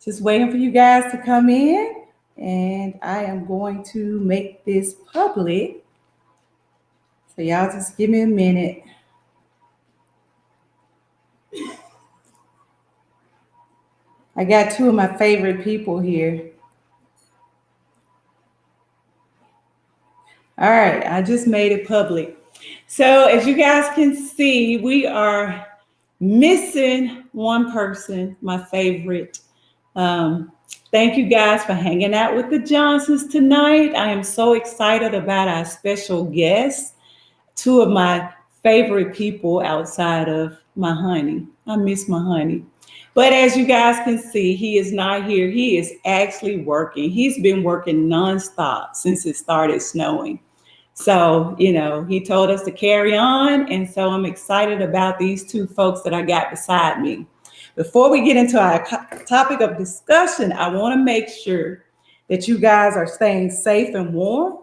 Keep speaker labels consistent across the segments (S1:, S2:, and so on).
S1: Just waiting for you guys to come in, and I am going to make this public. So y'all just give me a minute. I got two of my favorite people here. All right, I just made it public. So as you guys can see, we are missing one person, my favorite. Um, Thank you guys for hanging out with the Johnsons tonight. I am so excited about our special guests, two of my favorite people outside of my honey. I miss my honey. But as you guys can see, he is not here. He is actually working. He's been working nonstop since it started snowing. So, he told us to carry on. And so I'm excited about these two folks that I got beside me. Before we get into our topic of discussion, I want to make sure that you guys are staying safe and warm.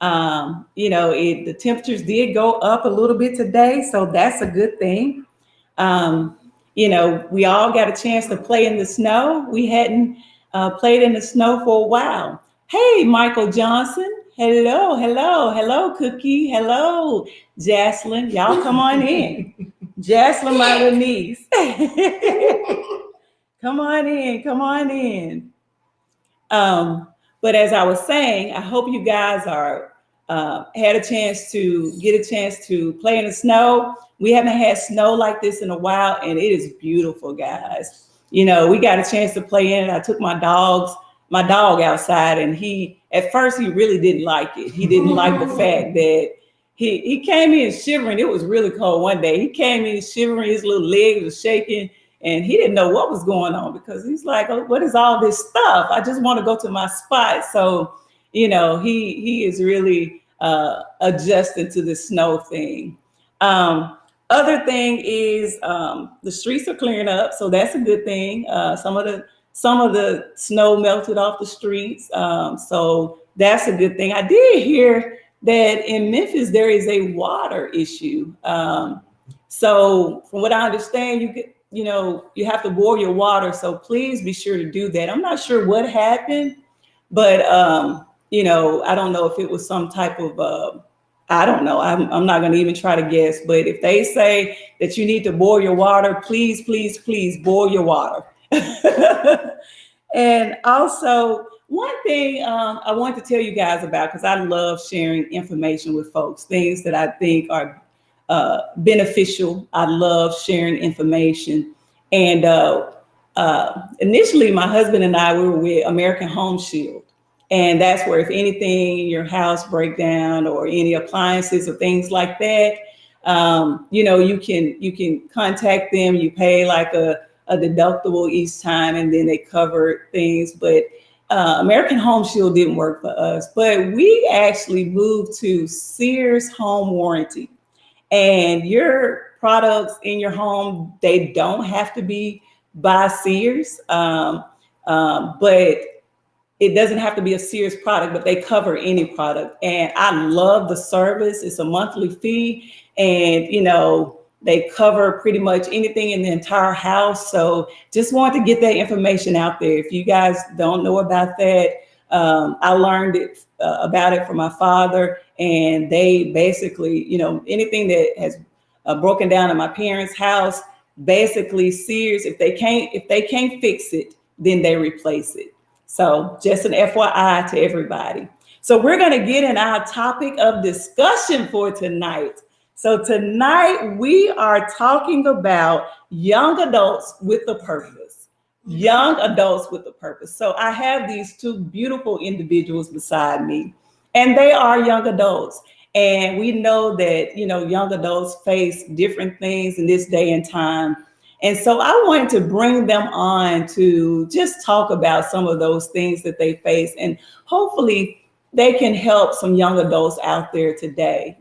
S1: The temperatures did go up a little bit today, so that's a good thing. We all got a chance to play in the snow. We hadn't played in the snow for a while. Hey, Michael Johnson. Hello, hello, hello, Cookie. Hello, Jaslyn. Y'all come on in. Jaslyn, my little niece. Come on in, come on in. But as I was saying, I hope you guys are get a chance to play in the snow. We haven't had snow like this in a while, and it is beautiful, guys. We got a chance to play in it. I took my dog outside, and at first he really didn't like it. He didn't like the fact that he came in shivering. It was really cold one day. He came in shivering, his little legs were shaking, and he didn't know what was going on because he's like, oh, what is all this stuff? I just want to go to my spot. So, he is really adjusting to the snow thing. Other thing is the streets are clearing up, so that's a good thing. Some of the snow melted off the streets, so that's a good thing. I did hear that in Memphis there is a water issue. So from what I understand, you have to boil your water. So please be sure to do that. I'm not sure what happened, but I don't know if it was some type of I don't know. I'm not going to even try to guess. But if they say that you need to boil your water, please, please, please boil your water. And also, one thing I want to tell you guys about, because I love sharing information with folks, things that I think are beneficial. I love sharing information. And initially, my husband and I, we were with American Home Shield. And that's where if anything in your house break down or any appliances or things like that, you can contact them. You pay like a deductible each time, and then they cover things. But American Home Shield didn't work for us. But we actually moved to Sears Home Warranty. And your products in your home, they don't have to be by Sears, but it doesn't have to be a Sears product, but they cover any product. And I love the service. It's a monthly fee, and they cover pretty much anything in the entire house. So just want to get that information out there. If you guys don't know about that, I learned about it from my father, and they basically, anything that has broken down in my parents' house, basically Sears, if they can't fix it, then they replace it. So just an FYI to everybody. So we're going to get in our topic of discussion for tonight. So tonight we are talking about young adults with a purpose. Young adults with a purpose. So I have these two beautiful individuals beside me, and they are young adults. And we know that, young adults face different things in this day and time. And so I wanted to bring them on to just talk about some of those things that they face. And hopefully they can help some young adults out there today.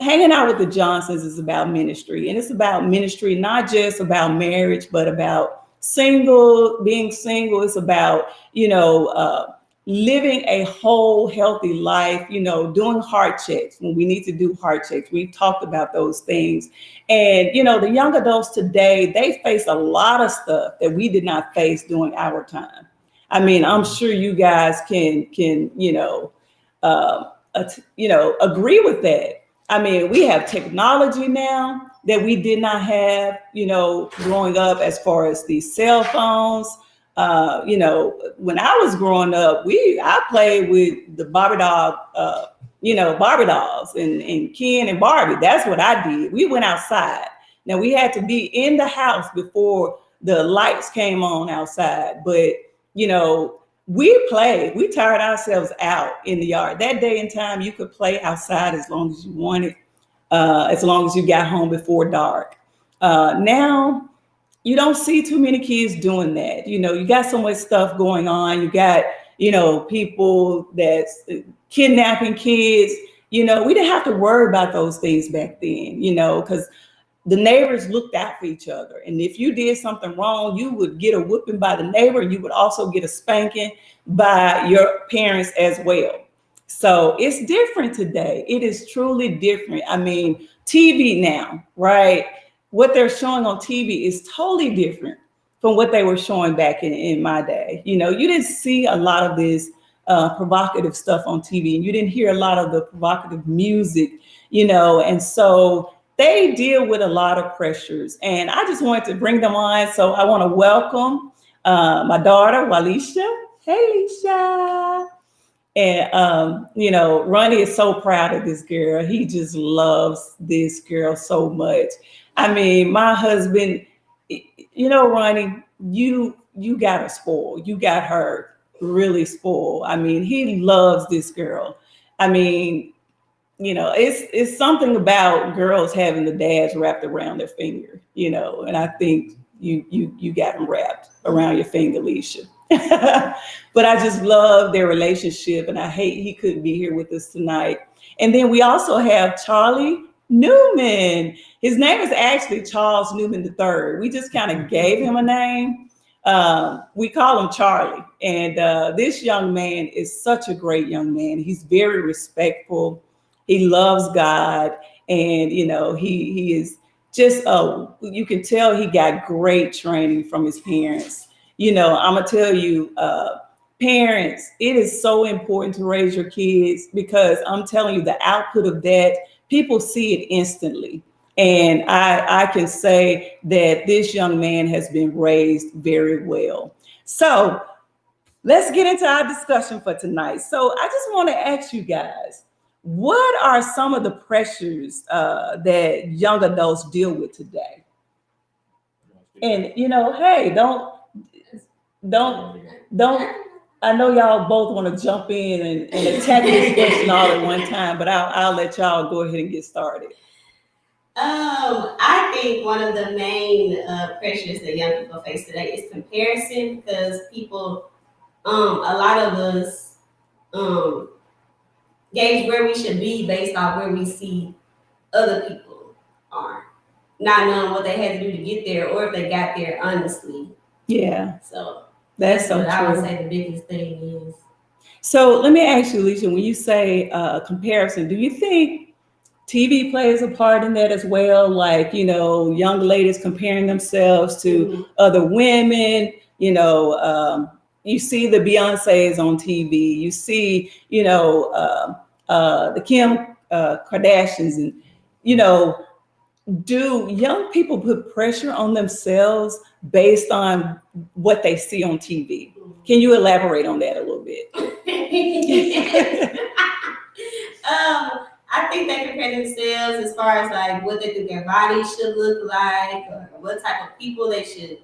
S1: Hanging out with the Johnsons is about ministry. And it's about ministry, not just about marriage, but about being single. It's about, living a whole healthy life, doing heart checks when we need to do heart checks. We've talked about those things. And, the young adults today, they face a lot of stuff that we did not face during our time. I mean, I'm sure you guys can, agree with that. I mean, we have technology now that we did not have, growing up, as far as these cell phones. When I was growing up, I played with the Barbie dolls and Ken and Barbie. That's what I did. We went outside. Now we had to be in the house before the lights came on outside, but we played. We tired ourselves out in the yard. That day and time, you could play outside as long as you wanted, as long as you got home before dark. Now you don't see too many kids doing that. You got so much stuff going on. You got, people that's kidnapping kids. We didn't have to worry about those things back then, because the neighbors looked out for each other. And if you did something wrong, you would get a whooping by the neighbor. You would also get a spanking by your parents as well. So it's different today. It is truly different. I mean, TV now, right? What they're showing on TV is totally different from what they were showing back in my day. You didn't see a lot of this provocative stuff on TV, and you didn't hear a lot of the provocative music, and so they deal with a lot of pressures. And I just wanted to bring them on. So I want to welcome my daughter, Walisha. Hey, Lisha. And, Ronnie is so proud of this girl. He just loves this girl so much. I mean, my husband, Ronnie, you got her spoiled. You got her really spoiled. I mean, he loves this girl. I mean, it's something about girls having the dads wrapped around their finger, and I think you got them wrapped around your finger, Alicia. But I just love their relationship, and I hate he couldn't be here with us tonight. And then we also have Charlie Newman. His name is actually Charles Newman III. We just kind of gave him a name. We call him Charlie. And this young man is such a great young man. He's very respectful. He loves God. And, he is just, you can tell he got great training from his parents. I'm going to tell you, parents, it is so important to raise your kids, because I'm telling you, the output of that, people see it instantly. And I can say that this young man has been raised very well. So let's get into our discussion for tonight. So I just want to ask you guys, what are some of the pressures that young adults deal with today? And, hey, don't, I know y'all both want to jump in and attack this question all at one time, but I'll let y'all go ahead and get started.
S2: I think one of the main pressures that young people face today is comparison, because people, a lot of us gauge where we should be based on where we see other people are, not knowing what they had to do to get there, or if they got there honestly.
S1: Yeah.
S2: So
S1: that's so
S2: what
S1: true.
S2: I would say the biggest thing is.
S1: So let me ask you, Alicia, when you say comparison, do you think TV plays a part in that as well? Like, young ladies comparing themselves to other women, you see the Beyoncés on TV, you see, the Kim Kardashians, and, do young people put pressure on themselves based on what they see on TV? Can you elaborate on that a little bit?
S2: I think they compare themselves as far as like what they think their body should look like, or what type of people they should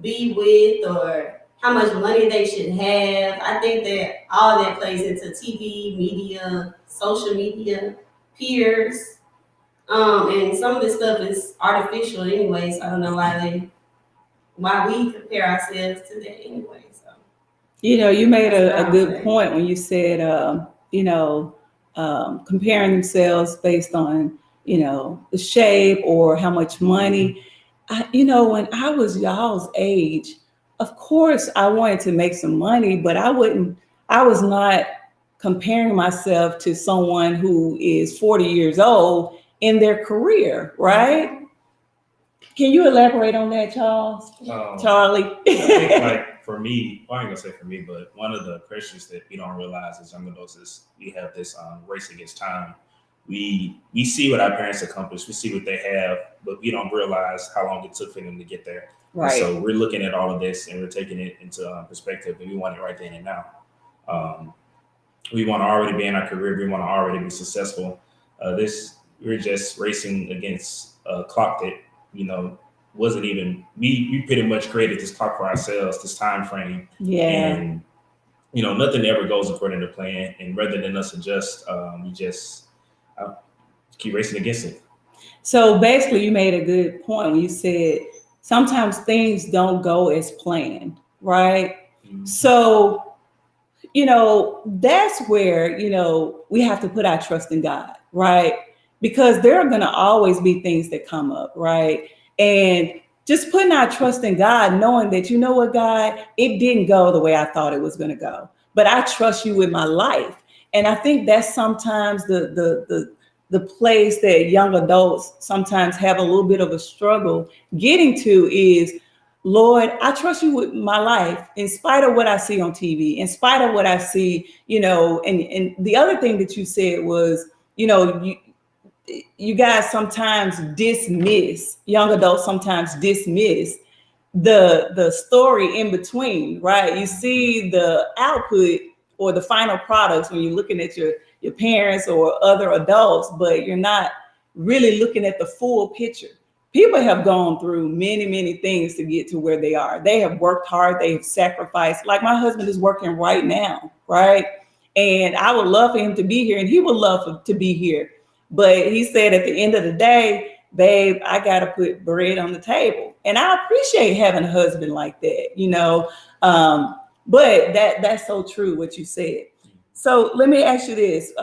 S2: be with, or how much money they should have. I think that all that plays into TV, media, social media, peers. And some of this stuff is artificial anyway, so I don't know why we compare ourselves to that anyway. So
S1: you made a good point when you said comparing themselves based on the shape or how much money. When I was y'all's age, of course I wanted to make some money, but I I was not comparing myself to someone who is 40 years old in their career, right? Can you elaborate on that, Charles? Charlie?
S3: I think like for me, well, I ain't gonna say for me, but one of the pressures that we don't realize as young adults is we have this race against time. We see what our parents accomplished, we see what they have, but we don't realize how long it took for them to get there. Right. And so we're looking at all of this and we're taking it into perspective, and we want it right then and now. We want to already be in our career. We want to already be successful. We're just racing against a clock that, wasn't even, we pretty much created this clock for ourselves, this time frame.
S1: Yeah.
S3: And, nothing ever goes according to plan. And rather than us adjust, we just keep racing against it.
S1: So basically you made a good point when you said sometimes things don't go as planned, right? Mm-hmm. So, that's where, we have to put our trust in God, right? Because there are going to always be things that come up, right? And just putting our trust in God, knowing that, you know what, God, it didn't go the way I thought it was going to go, but I trust you with my life. And I think that's sometimes the place that young adults sometimes have a little bit of a struggle getting to is, Lord, I trust you with my life in spite of what I see on TV, in spite of what I see, and the other thing that you said was, you guys sometimes dismiss, young adults sometimes dismiss the story in between, right? You see the output or the final products when you're looking at your parents or other adults, but you're not really looking at the full picture. People have gone through many, many things to get to where they are. They have worked hard. They have sacrificed. Like my husband is working right now, right? And I would love for him to be here, and he would love to be here. But he said at the end of the day, babe, I got to put bread on the table. And I appreciate having a husband like that, but that's so true what you said. So let me ask you this.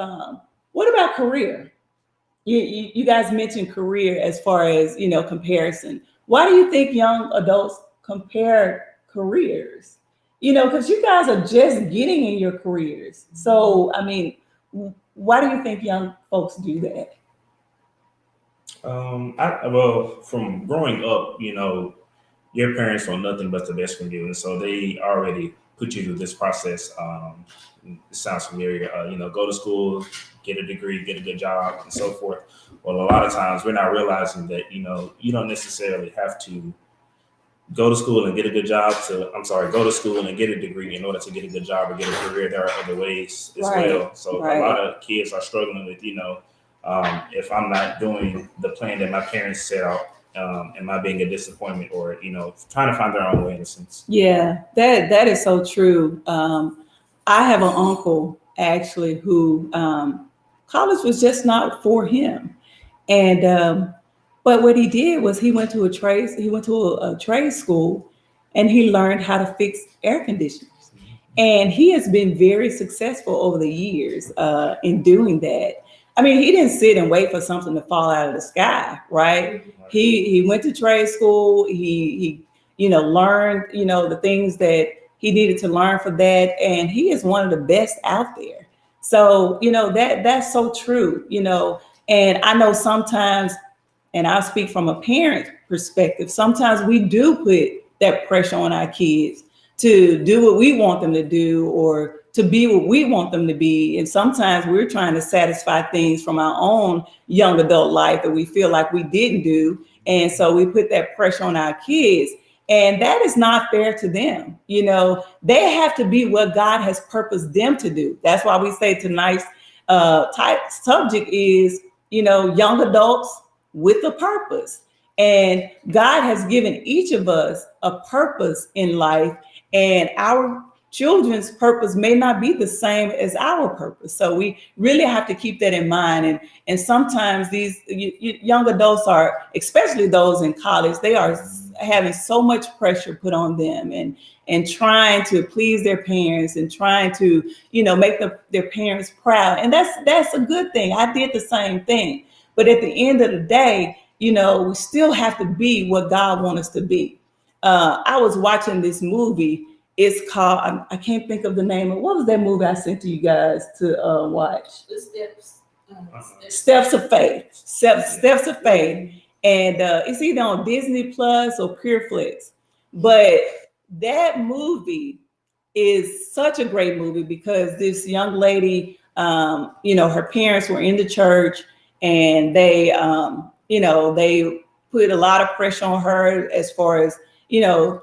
S1: What about career? You guys mentioned career as far as, comparison. Why do you think young adults compare careers? Because you guys are just getting in your careers. So, I mean, why do you think young folks do that?
S3: From growing up, your parents want nothing but the best from you. And so they already put you through this process. It sounds familiar, go to school, get a degree, get a good job, and so forth. Well, a lot of times we're not realizing that, you don't necessarily have to go to school and get a good job go to school and get a degree in order to get a good job or get a career. There are other ways as well. So a lot of kids are struggling with, if I'm not doing the plan that my parents set out, am I being a disappointment or, trying to find their own way in a sense.
S1: Yeah, that is so true. I have an uncle actually who college was just not for him. And but what he did was he went to a trade school and he learned how to fix air conditioners. And he has been very successful over the years in doing that. I mean, he didn't sit and wait for something to fall out of the sky, right? He went to trade school. He learned, the things that he needed to learn for that. And he is one of the best out there. So, that's so true, and I know sometimes, and I'll speak from a parent perspective, sometimes we do put that pressure on our kids to do what we want them to do or to be what we want them to be. And sometimes we're trying to satisfy things from our own young adult life that we feel like we didn't do. And so we put that pressure on our kids. And that is not fair to them. They have to be what God has purposed them to do. That's why we say tonight's subject is, young adults with a purpose. And God has given each of us a purpose in life, and our children's purpose may not be the same as our purpose. So we really have to keep that in mind. And sometimes these young adults are, especially those in college, they are having so much pressure put on them and trying to please their parents and trying to, make their parents proud. And that's a good thing. I did the same thing. But at the end of the day, we still have to be what God wants us to be. I was watching this movie. It's called, I can't think of the name of, what was that movie I sent to you guys to watch?
S2: The steps.
S1: Steps of Faith. Steps of Faith. And it's either on Disney Plus or PureFlix. But that movie is such a great movie because this young lady, her parents were in the church, and they, they put a lot of pressure on her as far as,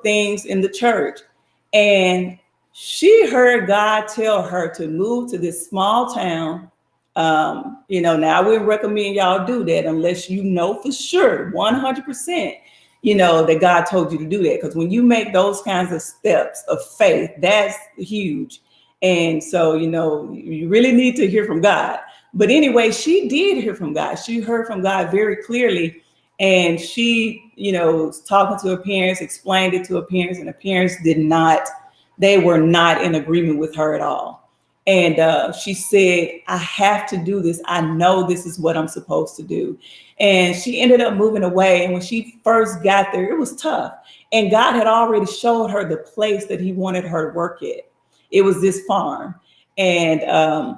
S1: things in the church. And she heard God tell her to move to this small town. Now I wouldn't recommend y'all do that unless you know for sure, 100%, that God told you to do that. Because when you make those kinds of steps of faith, that's huge. And so, you really need to hear from God. But anyway, she did hear from God. She heard from God very clearly. And she, was talking to her parents, explained it to her parents, and her parents they were not in agreement with her at all. And she said, I have to do this. I know this is what I'm supposed to do. And she ended up moving away. And when she first got there, it was tough. And God had already showed her the place that he wanted her to work at. It was this farm. And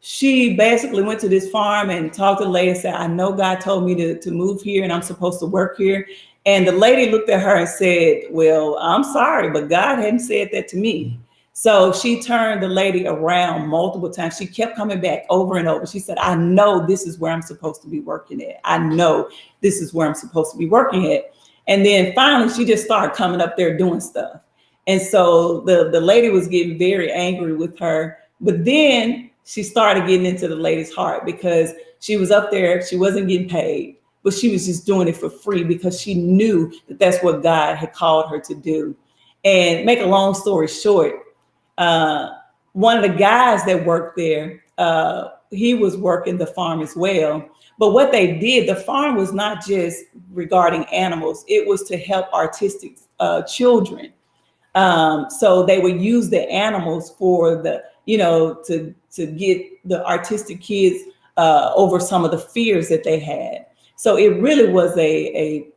S1: she basically went to this farm and talked to the lady and said, I know God told me to move here and I'm supposed to work here. And the lady looked at her and said, well, I'm sorry, but God hadn't said that to me. So she turned the lady around multiple times. She kept coming back over and over. She said, I know this is where I'm supposed to be working at. I know this is where I'm supposed to be working at. And then finally, she just started coming up there doing stuff. And so the lady was getting very angry with her. But then she started getting into the lady's heart because she was up there. She wasn't getting paid, but she was just doing it for free because she knew that that's what God had called her to do. And make a long story short, one of the guys that worked there, he was working the farm as well. But what they did, the farm was not just regarding animals. It was to help artistic children. So they would use the animals for to get the artistic kids over some of the fears that they had. So it really was a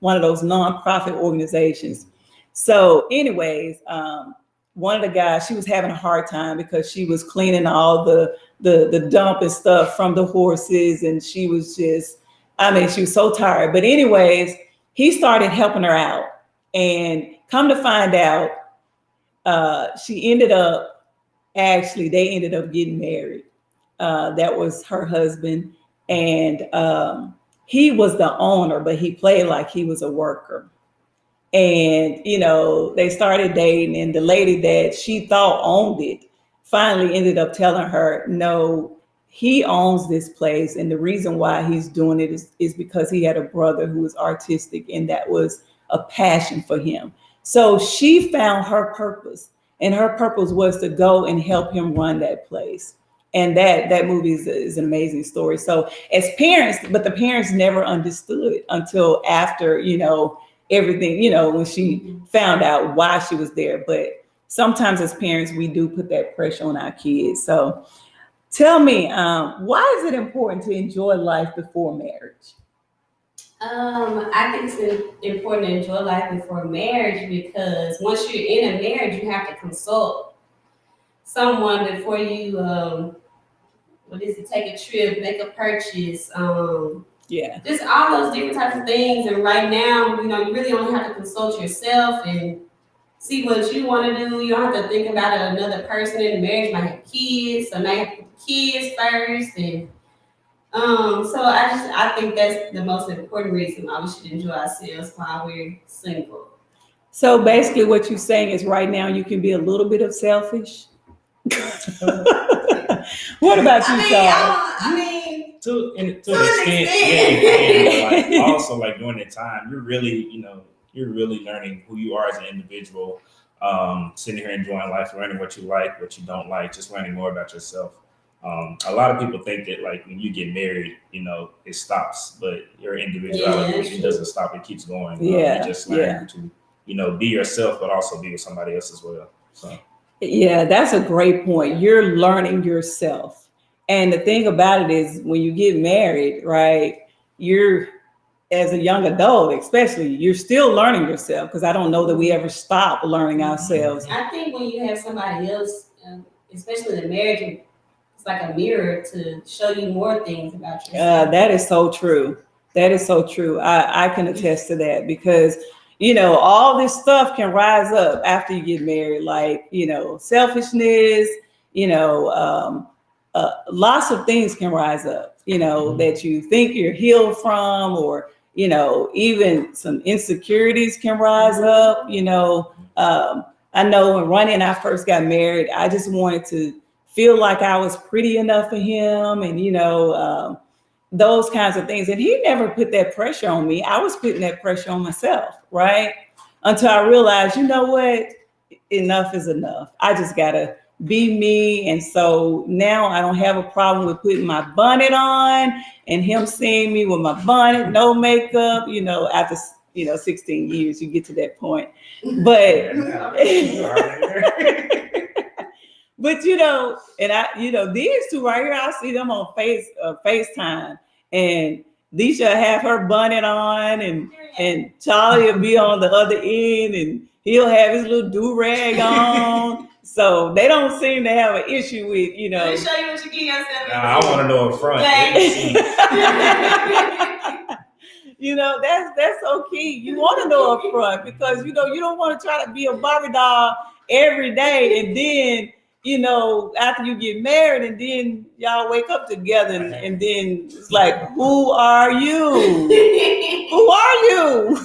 S1: one of those nonprofit organizations. So anyways, one of the guys, she was having a hard time because she was cleaning all the dump and stuff from the horses. And she was just, she was so tired. But anyways, he started helping her out. And come to find out, they ended up getting married. That was her husband. And he was the owner, but he played like he was a worker. And, they started dating, and the lady that she thought owned it finally ended up telling her, no, he owns this place. And the reason why he's doing it is because he had a brother who was artistic, and that was a passion for him. So she found her purpose, and her purpose was to go and help him run that place. And that movie is an amazing story. So as parents, but the parents never understood until after, everything, when she found out why she was there. But sometimes as parents, we do put that pressure on our kids. So tell me, why is it important to enjoy life before marriage?
S2: I think it's important to enjoy life before marriage because once you're in a marriage, you have to consult someone before you, take a trip, make a purchase,
S1: Yeah.
S2: just all those different types of things. And right now, you really only have to consult yourself and see what you want to do. You don't have to think about another person in the marriage might have kids, so now you have to put kids first. And so I think that's the most important reason why we should enjoy ourselves while we're single.
S1: So basically what you're saying is right now you can be a little bit of selfish. What about you, Charles?
S3: To an extent, yeah. Like also, like during that time, you're really learning who you are as an individual. Sitting here enjoying life, learning what you like, what you don't like, just learning more about yourself. A lot of people think that like when you get married, it stops, but your individuality it doesn't stop; it keeps going. You just learn to be yourself, but also be with somebody else as well. So.
S1: Yeah, that's a great point. You're learning yourself. And the thing about it is when you get married, right, you're as a young adult, especially, you're still learning yourself, because I don't know that we ever stop learning ourselves.
S2: I think when you have somebody else, especially in a marriage, it's like a mirror to show you more things about yourself.
S1: That is so true. That is so true. I can attest to that, because, all this stuff can rise up after you get married, like, selfishness, lots of things can rise up, that you think you're healed from, or, even some insecurities can rise up, I know when Ronnie and I first got married, I just wanted to feel like I was pretty enough for him, and those kinds of things. And he never put that pressure on me. I was putting that pressure on myself, right? Until I realized, you know what? Enough is enough. I just gotta be me. And so now I don't have a problem with putting my bonnet on and him seeing me with my bonnet, no makeup. After 16 years, you get to that point. But but and I, these two right here, I see them on FaceTime, and Leisha have her bonnet on, and Charlie will be on the other end, and he'll have his little do-rag on. So they don't seem to have an issue with,
S2: Let me show you what you get yourself.
S3: Nah, I want to know up front.
S1: That's so key. You want to know up front, because you don't want to try to be a Barbie doll every day, and then after you get married, and then y'all wake up together, and then it's like, who are you? Who are you?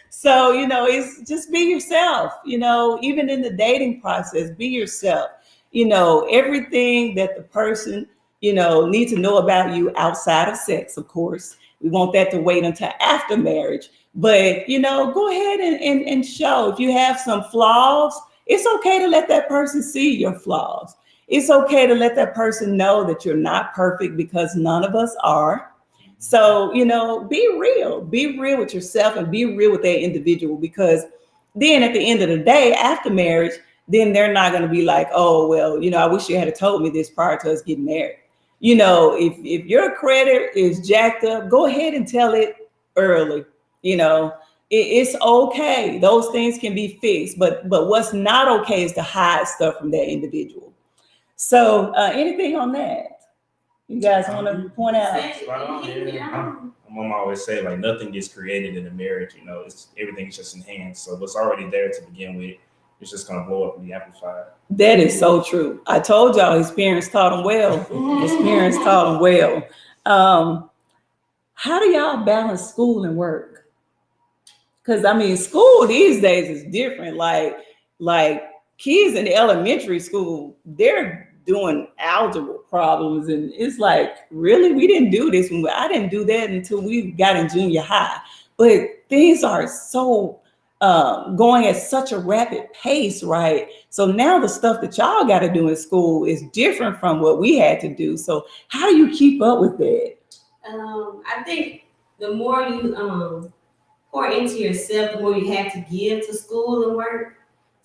S1: So, it's just be yourself, even in the dating process, be yourself. Everything that the person, needs to know about you outside of sex, of course. We want that to wait until after marriage. But, go ahead and show. If you have some flaws, it's okay to let that person see your flaws. It's okay to let that person know that you're not perfect, because none of us are. So, be real with yourself, and be real with that individual, because then at the end of the day, after marriage, then they're not going to be like, oh, well, I wish you had told me this prior to us getting married. If your credit is jacked up, go ahead and tell it early. It's okay. Those things can be fixed, but what's not okay is to hide stuff from that individual. So anything on that you guys want to point out?
S3: My mom always say, like, nothing gets created in a marriage. It's everything's just enhanced. So what's already there to begin with, it's just gonna blow up and be amplified.
S1: That is so true. I told y'all his parents taught him well. His parents taught him well. How do y'all balance school and work? Because school these days is different. Like kids in elementary school, they're doing algebra problems, and it's like, really, we didn't do this. I didn't do that until we got in junior high. But things are so going at such a rapid pace, right? So now the stuff that y'all got to do in school is different from what we had to do. So how do you keep up with that?
S2: I think the more you pour into yourself, the more you have to give to school and work.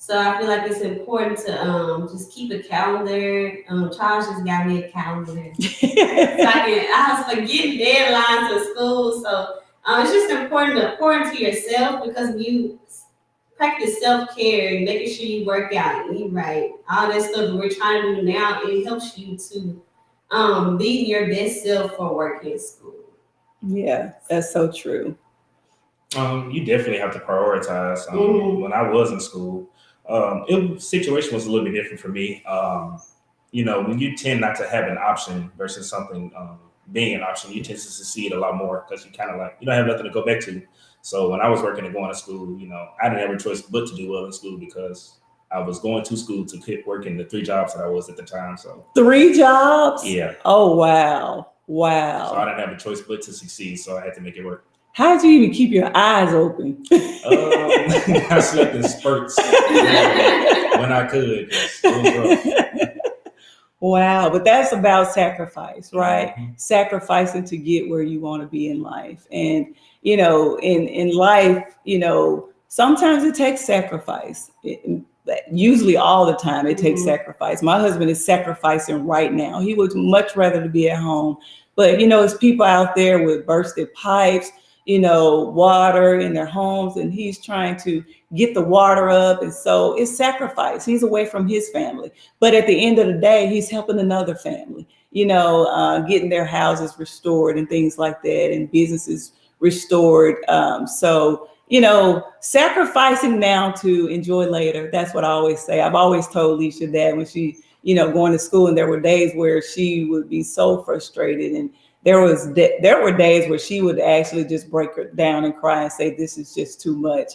S2: So I feel like it's important to just keep a calendar. Charles just got me a calendar. I was forgetting deadlines at school. So it's just important to pour into yourself, because you practice self-care, making sure you work out, eat right, all that stuff that we're trying to do now, it helps you to be your best self for work in school.
S1: Yeah, that's so true.
S3: You definitely have to prioritize. When I was in school, situation was a little bit different for me. When you tend not to have an option versus something being an option, you tend to succeed a lot more, because you kind of like, you don't have nothing to go back to. So when I was working and going to school, I didn't have a choice but to do well in school, because I was going to school to quit working the 3 jobs that I was at the time. So
S1: 3 jobs?
S3: Yeah.
S1: Oh, wow.
S3: So I didn't have a choice but to succeed. So I had to make it work.
S1: How did you even keep your eyes open?
S3: I slept in spurts when I could.
S1: Wow, but that's about sacrifice, right?
S3: Mm-hmm.
S1: Sacrificing to get where you want to be in life. And, in life, sometimes it takes sacrifice. Usually all the time it takes sacrifice. My husband is sacrificing right now. He would much rather to be at home, But, it's people out there with bursted pipes, water in their homes, and he's trying to get the water up. And so it's sacrifice. He's away from his family. But at the end of the day, he's helping another family, getting their houses restored and things like that, and businesses restored. Sacrificing now to enjoy later. That's what I always say. I've always told Leisha that when she, going to school, and there were days where she would be so frustrated, and there were days where she would actually just break her down and cry and say, this is just too much.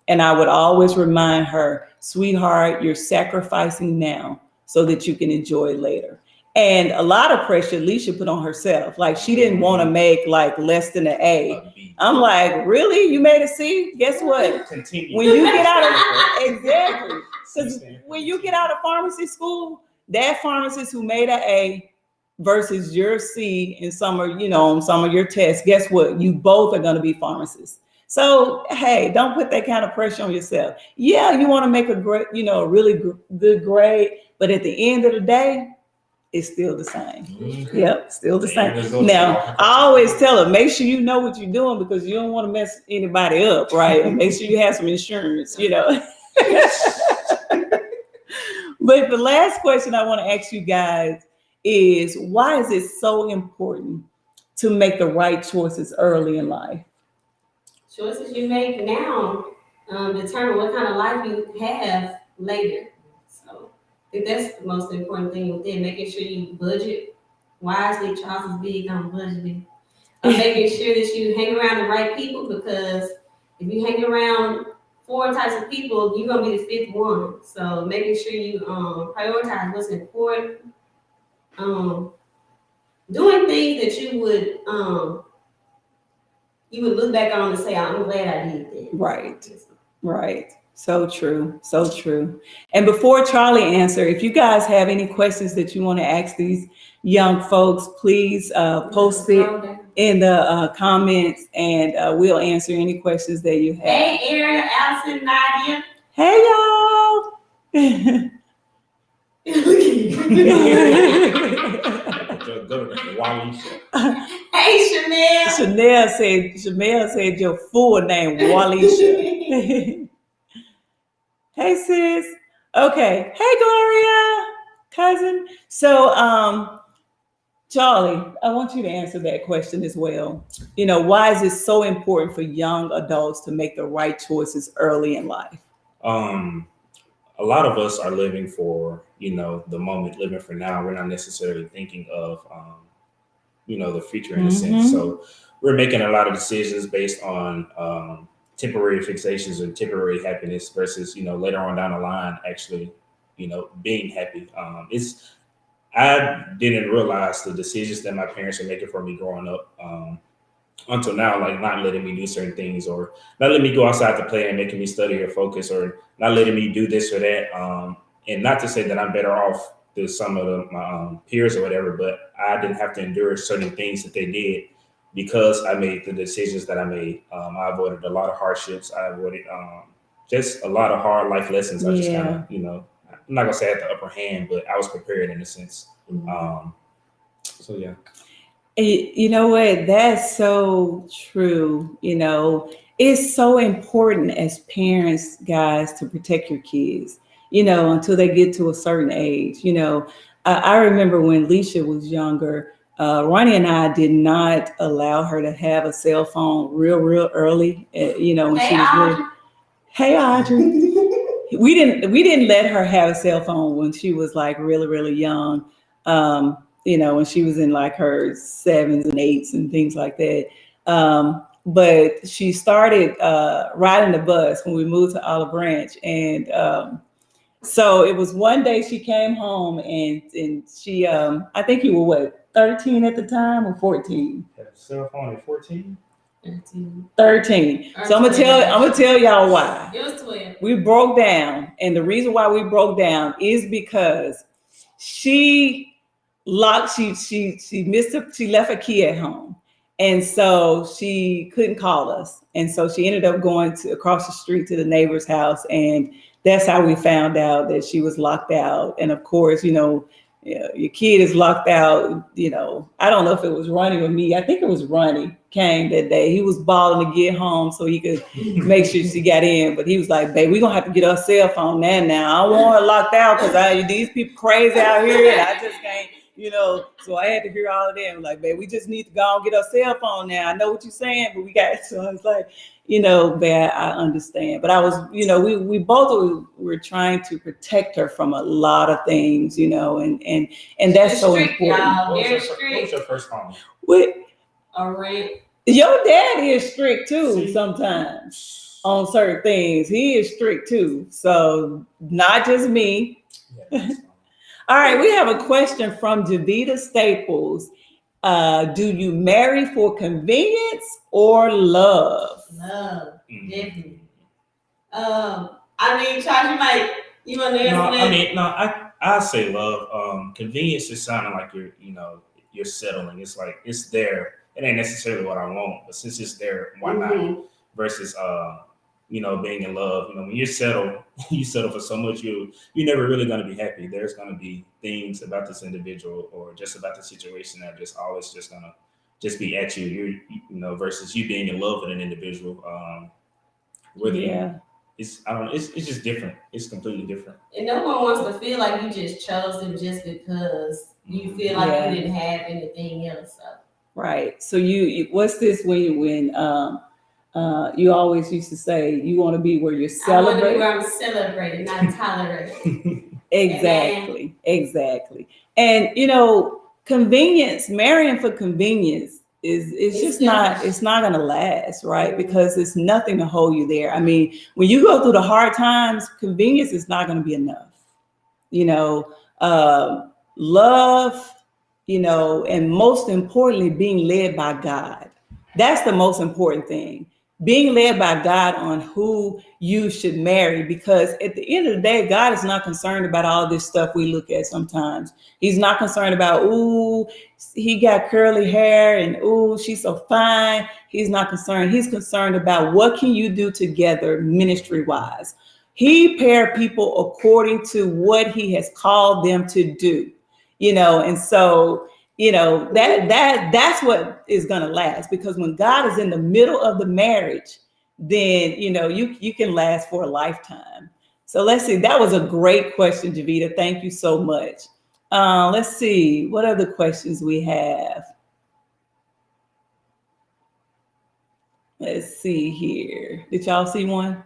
S1: And I would always remind her, sweetheart, you're sacrificing now so that you can enjoy later. And a lot of pressure Leisha put on herself. Like, she didn't want to make like less than an A. I'm like, really? You made a C? Guess what?
S3: Continue.
S1: When you get out of exactly, because when you get out of pharmacy school, that pharmacist who made an A versus your C in some of your tests, guess what? You both are going to be pharmacists. So, hey, don't put that kind of pressure on yourself. Yeah, you want to make a great, a really good grade, but at the end of the day, it's still the same.
S3: Mm-hmm.
S1: Yep, still the same. Now, I always tell her, make sure you know what you're doing, because you don't want to mess anybody up, right? And make sure you have some insurance, But the last question I want to ask you guys is, why is it so important to make the right choices early in life?
S2: Choices you make now determine what kind of life you have later. So I think that's the most important thing with it, making sure you budget wisely. Charles is big on budgeting. Making sure that you hang around the right people, because if you hang around 4 types of people, you're gonna be the 5th one. So making sure you prioritize what's important. Doing things that you would look back on and say, I'm glad I did that.
S1: Right. So true. So true. And before Charlie answer, if you guys have any questions that you want to ask these young folks, please post it in the comments, and we'll answer any questions that you have.
S2: Hey, Aaron, Allison, Nadia.
S1: Hey, y'all.
S2: Hey, Chanel.
S1: Chanel said your full name, Walisha. Hey, sis. Okay. Hey, Gloria, cousin. So, Charlie, I want you to answer that question as well. Why is it so important for young adults to make the right choices early in life?
S3: A lot of us are living for, the moment, living for now. We're not necessarily thinking of, the future in a sense. So we're making a lot of decisions based on temporary fixations and temporary happiness versus, later on down the line, actually, being happy. I didn't realize the decisions that my parents were making for me growing up until now, like not letting me do certain things, or not letting me go outside to play and making me study or focus, or not letting me do this or that. And not to say that I'm better off than some of my peers or whatever, but I didn't have to endure certain things that they did because I made the decisions that I made. I avoided a lot of hardships. I avoided just a lot of hard life lessons. I just kind of, I'm not gonna say I had the upper hand, but I was prepared in a sense. So yeah.
S1: You know what? That's so true. It's so important as parents, guys, to protect your kids, until they get to a certain age. I remember when Leisha was younger, Ronnie and I did not allow her to have a cell phone real early. When she was really. Hey, Audrey. We didn't let her have a cell phone when she was like really young. When she was in like her 7s and 8s and things like that. But she started riding the bus when we moved to Olive Branch. And so it was one day she came home and she, I think you were what, 13 at the time or 14?
S3: Had a cell phone at 14?
S1: 13. So I'm gonna tell y'all why.
S2: It was 12.
S1: We broke down, and the reason why we broke down is because she left her key at home, and so she couldn't call us, and so she ended up going across the street to the neighbor's house, and that's how we found out that she was locked out. And of course, your kid is locked out. I don't know if it was Ronnie or me. I think it was Ronnie came that day. He was balling to get home so he could make sure she got in. But he was like, babe, we're going to have to get our cell phone now. I don't want her locked out because these people crazy out here and I just can't, So I had to hear all of that. I'm like, babe, we just need to go and get our cell phone now. I know what you're saying, but we got it. So I was like, that I understand. But I was, we both were trying to protect her from a lot of things, and that's so
S2: strict,
S1: important.
S2: Y'all.
S3: What
S2: Very
S3: was
S2: strict.
S3: your first home?
S2: A rent.
S1: Your dad is strict too
S3: See?
S1: sometimes on certain things. He is strict too. So not just me.
S3: Yeah, that's fine.
S1: All right, we have a question from Javita Staples. Do you marry for convenience or love?
S2: Love, definitely. Charles, you want to answer that?
S3: I say love. Convenience is sounding like you're settling. It's like it's there. It ain't necessarily what I want, but since it's there, why not? Versus being in love. When you settle for so much, you're never really gonna be happy. There's gonna be things about this individual or just about the situation that just always just gonna just be at you. Versus you being in love with an individual. It's just different. It's completely different.
S2: And no one wants to feel like you just chose them just because you feel like you didn't have anything else. So.
S1: Right. So you what's this when you always used to say you want to be where you're celebrated.
S2: I want to be where I'm celebrated, not tolerated.
S1: Exactly. And convenience, marrying for convenience it's just not, it's not gonna last, right? Because it's nothing to hold you there. I mean, when you go through the hard times, convenience is not gonna be enough. Love, and most importantly, being led by God. That's the most important thing. Being led by God on who you should marry, because at the end of the day, God is not concerned about all this stuff we look at sometimes. He's not concerned about, ooh, he got curly hair and ooh, she's so fine. He's not concerned. He's concerned about what can you do together ministry wise. He paired people according to what he has called them to do, and so that's what is going to last, because when God is in the middle of the marriage, then you can last for a lifetime. So let's see, that was a great question, Javita. Thank you so much. Let's see what other questions we have. Let's see here. Did y'all see one?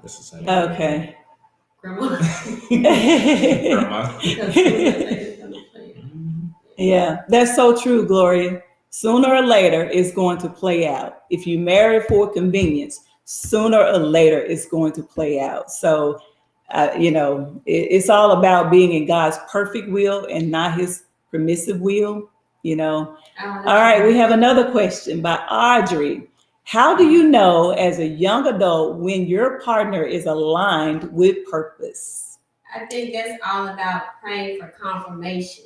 S3: That's the same.
S1: Okay.
S2: Grandma.
S3: Grandma.
S1: Yeah, that's so true, Gloria. Sooner or later, it's going to play out. If you marry for convenience, sooner or later, it's going to play out. So, it's all about being in God's perfect will and not his permissive will, All right, we have another question by Audrey. How do you know as a young adult when your partner is aligned with purpose?
S2: I think that's all about praying for confirmation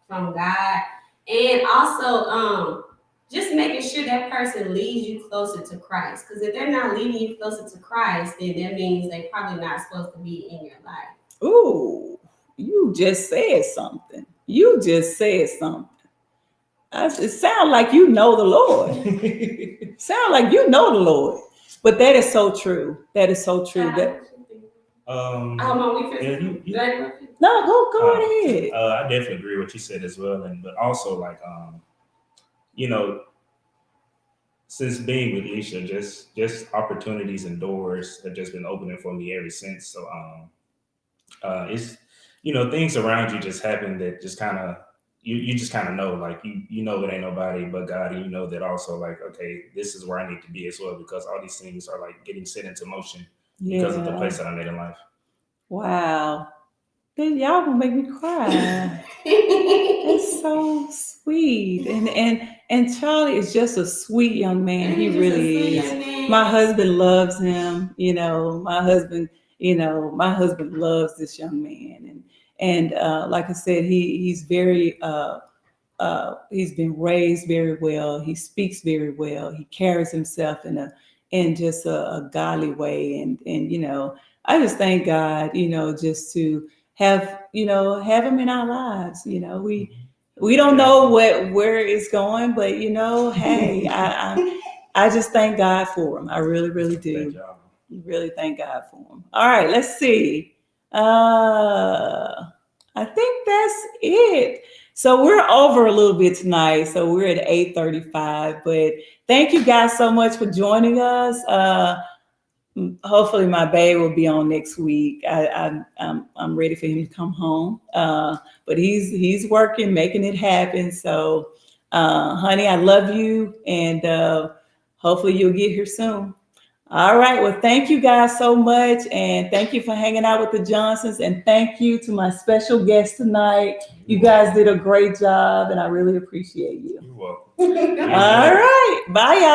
S2: from God, and also just making sure that person leads you closer to Christ. Because if they're not leading you closer to Christ, then that means they're probably not supposed to be in your life.
S1: Ooh, you just said something. It sounds like you know the Lord. But that is so true. No, go ahead.
S3: I definitely agree with what you said as well, but also since being with Leisha, just opportunities and doors have just been opening for me ever since. So it's things around you just happen that just kind of you just kind of know, like it ain't nobody but God, and that also like, okay, this is where I need to be as well, because all these things are like getting set into motion because of the place that I made in life.
S1: Wow. Then y'all gonna make me cry. It's so sweet. And Charlie is just a sweet young man. He really is. My husband loves him. My husband loves this young man. And like I said, he's very he's been raised very well. He speaks very well. He carries himself in in just a godly way. And, you know, I just thank God, you know, just to have, you know, have him in our lives. You know, we don't know where it's going, but you know, hey, I just thank God for him. I really, really do. Really thank God for him. All right, let's see. I think that's it. So we're over a little bit tonight. So we're at 8:35. But thank you guys so much for joining us. Hopefully my babe will be on next week. I'm ready for him to come home. But he's working, making it happen. So honey, I love you, and hopefully you'll get here soon. All right. Well, thank you guys so much. And thank you for hanging out with the Johnsons. And thank you to my special guest tonight. You guys did a great job, and I really appreciate you.
S3: You're welcome.
S1: All right. Bye, y'all.